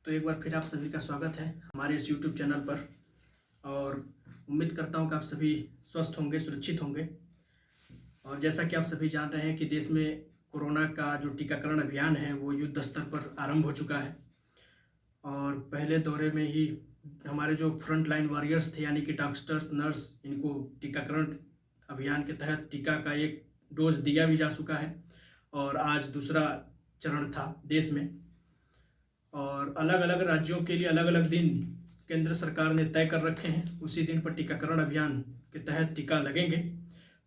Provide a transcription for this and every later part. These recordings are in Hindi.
तो एक बार फिर आप सभी का स्वागत है हमारे इस यूट्यूब चैनल पर। और उम्मीद करता हूँ कि आप सभी स्वस्थ होंगे, सुरक्षित होंगे। और जैसा कि आप सभी जान रहे हैं कि देश में कोरोना का जो टीकाकरण अभियान है वो युद्ध स्तर पर आरंभ हो चुका है। और पहले दौरे में ही हमारे जो फ्रंट लाइन वॉरियर्स थे यानी कि डॉक्टर्स, नर्स, इनको टीकाकरण अभियान के तहत टीका का एक डोज दिया भी जा चुका है। और आज दूसरा चरण था देश में। और अलग अलग राज्यों के लिए अलग अलग दिन केंद्र सरकार ने तय कर रखे हैं। उसी दिन पर टीकाकरण अभियान के तहत टीका लगेंगे।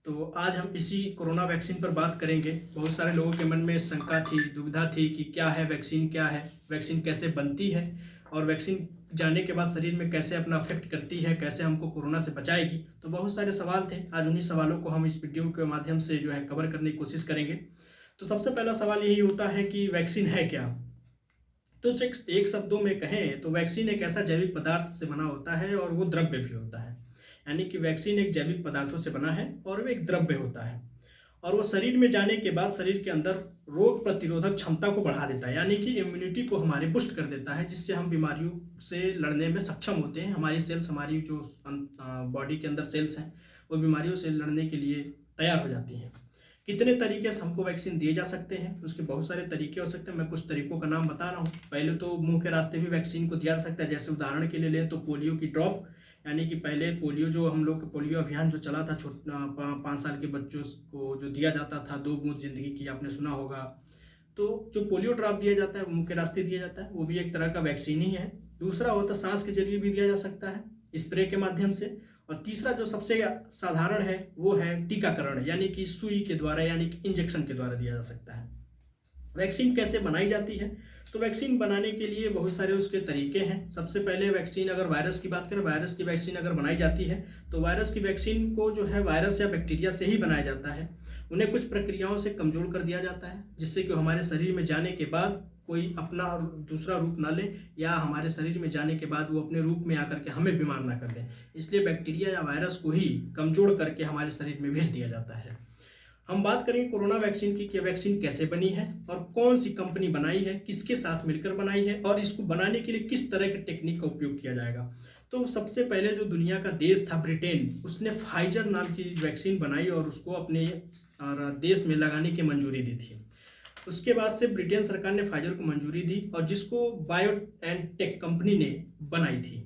तो आज हम इसी कोरोना वैक्सीन पर बात करेंगे। बहुत सारे लोगों के मन में शंका थी, दुविधा थी कि क्या है वैक्सीन, क्या है वैक्सीन, कैसे बनती है और वैक्सीन जाने के बाद शरीर में कैसे अपना अफेक्ट करती है, कैसे हमको कोरोना से बचाएगी। तो बहुत सारे सवाल थे। आज उन्हीं सवालों को हम इस वीडियो के माध्यम से कवर करने की कोशिश करेंगे। तो सबसे पहला सवाल यही होता है कि वैक्सीन है क्या। तो एक शब्दों में कहें तो वैक्सीन एक ऐसा जैविक पदार्थ से बना होता है और वो द्रव्य भी होता है। यानी कि वैक्सीन एक जैविक पदार्थों से बना है और वो एक द्रव्य होता है। और वो शरीर में जाने के बाद शरीर के अंदर रोग प्रतिरोधक क्षमता को बढ़ा देता है, यानी कि इम्यूनिटी को हमारे बुस्ट कर देता है, जिससे हम बीमारियों से लड़ने में सक्षम होते हैं। हमारी सेल्स, हमारी जो बॉडी के अंदर सेल्स हैं, वो बीमारियों से लड़ने के लिए तैयार हो जाती हैं। कितने तरीके से हमको वैक्सीन दिए जा सकते हैं, उसके बहुत सारे तरीके हो सकते हैं। मैं कुछ तरीकों का नाम बता रहा हूँ। पहले तो मुंह के रास्ते भी वैक्सीन को दिया जा सकता है। जैसे उदाहरण के लिए लें तो पोलियो की ड्रॉप, यानी कि पहले पोलियो जो हम लोग पोलियो अभियान जो चला था 5 साल के बच्चों को जो दिया जाता था 2 बूंद जिंदगी की, आपने सुना होगा। तो जो पोलियो ड्रॉप दिया जाता है, मुंह के रास्ते दिया जाता है, वो भी एक तरह का वैक्सीन ही है। दूसरा होता है सांस के जरिए भी दिया जा सकता है, स्प्रे के माध्यम से। और तीसरा जो सबसे साधारण है वो है टीकाकरण, यानी कि सुई के द्वारा, यानी कि इंजेक्शन के द्वारा दिया जा सकता है। वैक्सीन कैसे बनाई जाती है? तो वैक्सीन बनाने के लिए बहुत सारे उसके तरीके हैं। सबसे पहले वैक्सीन, अगर वायरस की बात करें, वायरस की वैक्सीन अगर बनाई जाती है तो वायरस की वैक्सीन को वायरस या बैक्टीरिया से ही बनाया जाता है। उन्हें कुछ प्रक्रियाओं से कमजोर कर दिया जाता है, जिससे कि हमारे शरीर में जाने के बाद कोई अपना दूसरा रूप ना ले, या हमारे शरीर में जाने के बाद वो अपने रूप में आकर के हमें बीमार ना कर दे। इसलिए बैक्टीरिया या वायरस को ही कमजोर करके हमारे शरीर में भेज दिया जाता है। हम बात करेंगे कोरोना वैक्सीन की कि वैक्सीन कैसे बनी है और कौन सी कंपनी बनाई है, किसके साथ मिलकर बनाई है और इसको बनाने के लिए किस तरह के टेक्निक का उपयोग किया जाएगा। तो सबसे पहले जो दुनिया का देश था ब्रिटेन, उसने फाइजर नाम की वैक्सीन बनाई और उसको अपने देश में लगाने की मंजूरी दी थी। उसके बाद से ब्रिटेन सरकार ने फाइजर को मंजूरी दी और जिसको बायोटेक कंपनी ने बनाई थी।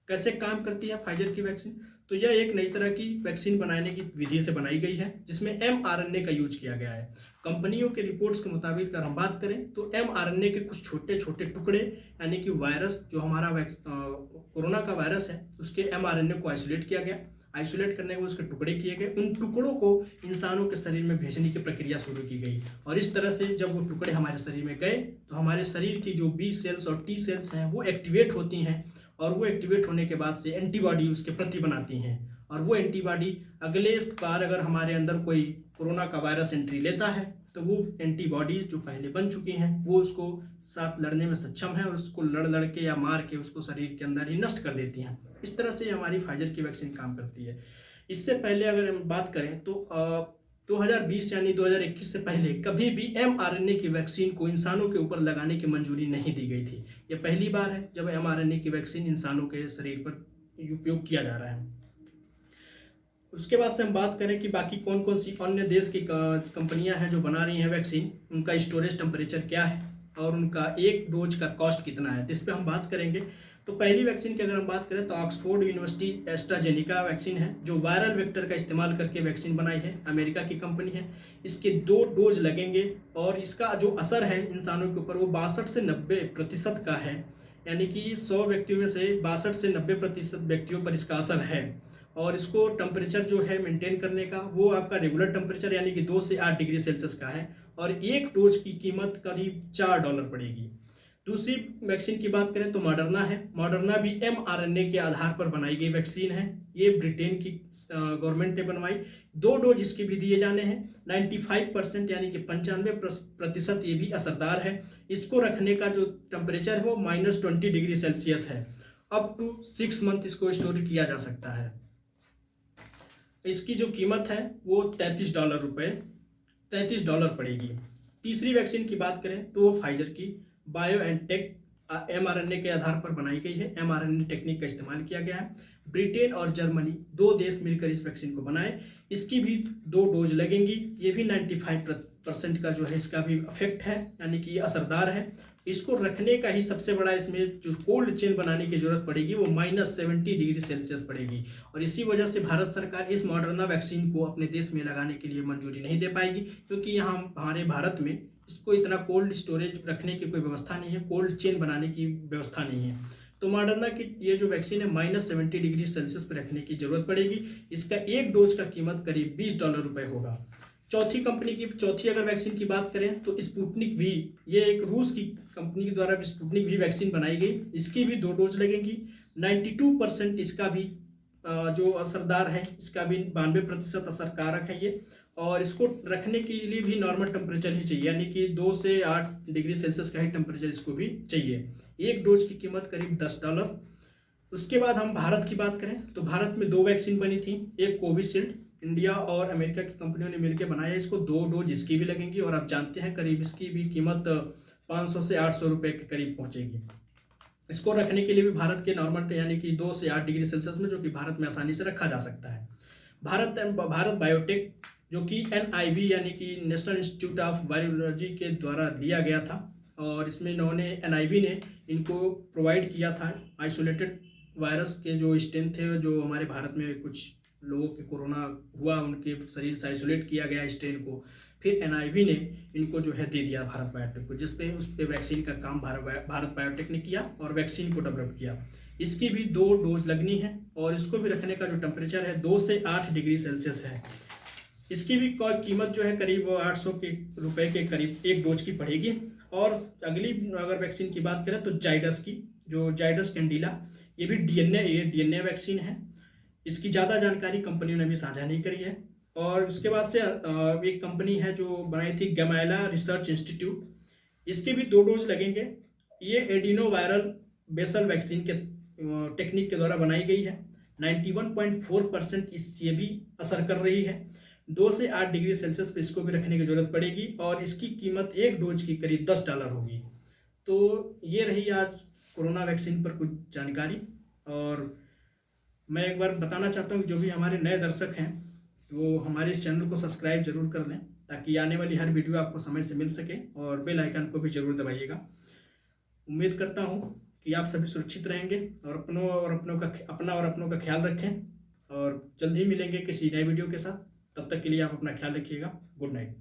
कैसे काम करती है फाइजर की वैक्सीन? तो यह एक नई तरह की वैक्सीन बनाने की विधि से बनाई गई है, जिसमें mRNA का यूज किया गया है। कंपनियों के रिपोर्ट्स के मुताबिक अगर हम बात करें तो mRNA के कुछ छोटे छोटे टुकड़े, यानी कि वायरस जो हमारा कोरोना का वायरस है, उसके mRNA को आइसोलेट किया गया। आइसोलेट करने के बाद उसके टुकड़े किए गए। उन टुकड़ों को इंसानों के शरीर में भेजने की प्रक्रिया शुरू की गई। और इस तरह से जब वो टुकड़े हमारे शरीर में गए तो हमारे शरीर की जो बी सेल्स और टी सेल्स हैं वो एक्टिवेट होती हैं। और वो एक्टिवेट होने के बाद से एंटीबॉडी उसके प्रति बनाती हैं। और वो एंटीबॉडी अगले बार अगर हमारे अंदर कोई कोरोना का वायरस एंट्री लेता है तो वो एंटीबॉडी जो पहले बन चुकी हैं वो उसको साथ लड़ने में सक्षम है और उसको लड़ के या मार के उसको शरीर के अंदर ही नष्ट कर देती हैं। इस तरह से हमारी फाइजर की वैक्सीन काम करती है। इससे पहले अगर हम बात करें तो 2020 यानी 2021 से पहले कभी भी mRNA की वैक्सीन को इंसानों के ऊपर लगाने की मंजूरी नहीं दी गई थी। यह पहली बार है जब mRNA की वैक्सीन इंसानों के शरीर पर उपयोग किया जा रहा है। उसके बाद से हम बात करें कि बाकी कौन कौन सी अन्य देश की कंपनियां हैं जो बना रही हैं वैक्सीन, उनका स्टोरेज टेम्परेचर क्या है और उनका एक डोज का कॉस्ट कितना है, तो इस पर हम बात करेंगे। तो पहली वैक्सीन की अगर हम बात करें तो ऑक्सफोर्ड यूनिवर्सिटी एस्ट्राजेनिका वैक्सीन है, जो वायरल वेक्टर का इस्तेमाल करके वैक्सीन बनाई है, अमेरिका की कंपनी है। इसके 2 डोज लगेंगे और इसका जो असर है इंसानों के ऊपर वो 62 से 90% का है। यानी कि 100 व्यक्तियों में से 62 से 90% व्यक्तियों पर इसका असर है। और इसको टेम्परेचर जो है मेंटेन करने का वो आपका रेगुलर टेम्परेचर यानी कि 2 से 8 डिग्री सेल्सियस का है। और एक डोज की कीमत करीब $4 पड़ेगी। दूसरी वैक्सीन की बात करें तो मॉडर्ना है। मॉडर्ना भी mRNA के आधार पर बनाई गई वैक्सीन है। ये ब्रिटेन की गवर्नमेंट ने बनवाई। 2 डोज इसके भी दिए जाने हैं। 95% यानी कि 95% ये भी असरदार है। इसको रखने का जो टेम्परेचर है वो -20 डिग्री सेल्सियस है। अप टू 6 मंथ इसको स्टोर किया जा सकता है। इसकी जो कीमत है वो $33 पड़ेगी। तीसरी वैक्सीन की बात करें तो वो फाइजर की बायोएनटेक mRNA के आधार पर बनाई गई है। mRNA टेक्निक का इस्तेमाल किया गया है। ब्रिटेन और जर्मनी 2 देश मिलकर इस वैक्सीन को बनाए। इसकी भी 2 डोज लगेंगी। ये भी 95% का जो है इसका भी इफेक्ट है, यानी कि असरदार है। इसको रखने का ही सबसे बड़ा इसमें जो कोल्ड चेन बनाने की जरूरत पड़ेगी वो -70 डिग्री सेल्सियस पड़ेगी, और इसी वजह से भारत सरकार इस मॉडर्ना वैक्सीन को अपने देश में लगाने के लिए मंजूरी नहीं दे पाएगी, क्योंकि यहाँ हमारे भारत में इसको इतना कोल्ड स्टोरेज रखने की कोई व्यवस्था नहीं है, कोल्ड चेन बनाने की व्यवस्था नहीं है। तो मॉडर्ना की ये जो वैक्सीन है -70 डिग्री सेल्सियस पर रखने की जरूरत पड़ेगी। इसका एक डोज का कीमत करीब $20 होगा। चौथी अगर वैक्सीन की बात करें तो स्पुतनिक वी, ये एक रूस की कंपनी के द्वारा स्पुतनिक वी वैक्सीन बनाई गई। इसकी भी 2 डोज लगेंगी। 92% इसका भी जो असरदार है, इसका भी 92% असरकारक है ये, और इसको रखने के लिए भी नॉर्मल टेम्परेचर ही चाहिए, यानी कि 2 से 8 डिग्री सेल्सियस का ही टेम्परेचर इसको भी चाहिए। एक डोज की कीमत करीब $10। उसके बाद हम भारत की बात करें तो भारत में 2 वैक्सीन बनी थी। एक कोविशील्ड, इंडिया और अमेरिका की कंपनियों ने मिलकर बनाया। इसको 2 डोज इसकी भी लगेंगी, और आप जानते हैं करीब इसकी भी कीमत 500 से 800 रुपये के करीब पहुंचेगी। इसको रखने के लिए भी भारत के नॉर्मल यानी कि 2 से 8 डिग्री सेल्सियस में, जो कि भारत में आसानी से रखा जा सकता है। भारत बायोटेक, जो कि NIV यानी कि नेशनल इंस्टीट्यूट ऑफ वायरोलॉजी के द्वारा दिया गया था, और इसमें इन्होंने NIV ने इनको प्रोवाइड किया था आइसोलेटेड वायरस के जो स्ट्रेन थे, जो हमारे भारत में कुछ लोगों के कोरोना हुआ, उनके शरीर से आइसोलेट किया गया स्ट्रेन को, फिर NIV ने इनको जो है दे दिया भारत बायोटेक को, जिसपे उस पे वैक्सीन का काम भारत बायोटेक ने किया और वैक्सीन को डेवलप किया। इसकी भी 2 डोज लगनी है, और इसको भी रखने का जो टेम्परेचर है 2 से 8 डिग्री सेल्सियस है। इसकी भी कीमत जो है करीब 800 रुपये के करीब एक डोज की पड़ेगी। और अगली अगर वैक्सीन की बात करें तो जाइडस की, जो जाइडस कैंडिला, ये भी DNA वैक्सीन है। इसकी ज़्यादा जानकारी कंपनियों ने भी साझा नहीं करी है। और उसके बाद से एक कंपनी है जो बनाई थी, गैमाइला रिसर्च इंस्टीट्यूट, इसके भी 2 डोज लगेंगे। ये एडिनो वायरल बेसल वैक्सीन के टेक्निक के द्वारा बनाई गई है। 91.4% ये भी असर कर रही है। 2 से 8 डिग्री सेल्सियस पे इसको भी रखने की जरूरत पड़ेगी, और इसकी कीमत एक डोज की करीब $10 होगी। तो ये रही आज कोरोना वैक्सीन पर कुछ जानकारी। और मैं एक बार बताना चाहता हूँ कि जो भी हमारे नए दर्शक हैं वो हमारे इस चैनल को सब्सक्राइब जरूर कर लें, ताकि आने वाली हर वीडियो आपको समय से मिल सके, और बेल आइकन को भी जरूर दबाइएगा। उम्मीद करता हूँ कि आप सभी सुरक्षित रहेंगे, और अपना और अपनों का ख्याल रखें, और जल्द ही मिलेंगे किसी नए वीडियो के साथ। तब तक के लिए आप अपना ख्याल रखिएगा। Good night.